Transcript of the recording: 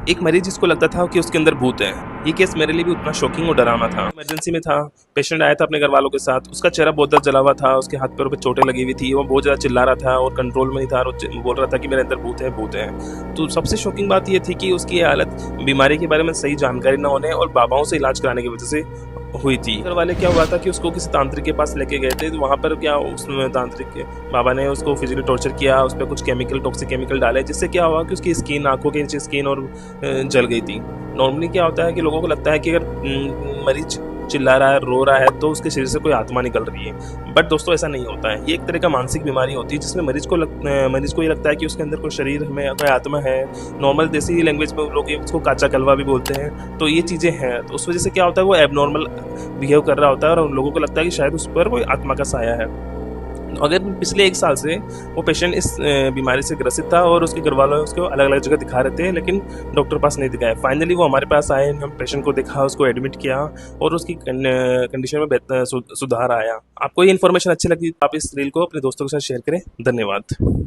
एक मरीज जिसको लगता था कि उसके अंदर भूत है। ये केस मेरे लिए भी उतना शॉकिंग और डरावना था। इमरजेंसी में था, पेशेंट आया था अपने घर वालों के साथ, उसका चेहरा बहुत ज़्यादा जला हुआ था, उसके हाथ पैरों पे चोटें लगी हुई थी, वो बहुत ज़्यादा चिल्ला रहा था और कंट्रोल में नहीं था और बोल रहा था कि मेरे अंदर भूत है भूत है। तो सबसे शॉकिंग बात ये थी कि उसकी ये हालत बीमारी के बारे में सही जानकारी न होने और बाबाओं से इलाज कराने की वजह से हुई थी। घर वाले क्या हुआ था कि उसको किसी तांत्रिक के पास लेके गए थे, तो वहाँ पर क्या उस तांत्रिक के बाबा ने उसको फिजिकली टॉर्चर किया, उस पर कुछ केमिकल टॉक्सिक केमिकल डाले, जिससे क्या हुआ कि उसकी स्किन, आंखों के नीचे स्किन और जल गई थी। नॉर्मली क्या होता है कि लोगों को लगता है कि अगर मरीज चिल्ला रहा है, रो रहा है, तो उसके शरीर से कोई आत्मा निकल रही है। बट दोस्तों ऐसा नहीं होता है। ये एक तरह का मानसिक बीमारी होती है जिसमें मरीज को ये लगता है कि उसके अंदर कोई शरीर में कोई आत्मा है। नॉर्मल देसी लैंग्वेज में लोग उसको काचा कलवा भी बोलते हैं। तो ये चीज़ें हैं, तो उस वजह से क्या होता है, वो एबनॉर्मल बिहेव कर रहा होता है और लोगों को लगता है कि शायद उस पर कोई आत्मा का साया है। अगर पिछले 1 साल से वो पेशेंट इस बीमारी से ग्रसित था और उसके घर वालों उसको अलग-अलग जगह दिखा रहे थे, लेकिन डॉक्टर पास नहीं दिखाया। फाइनली वो हमारे पास आए, हम पेशेंट को देखा, उसको एडमिट किया और उसकी कंडीशन में सुधार आया। आपको ये इन्फॉर्मेशन अच्छी लगी तो आप इस रील को अपने दोस्तों के साथ शेयर करें। धन्यवाद।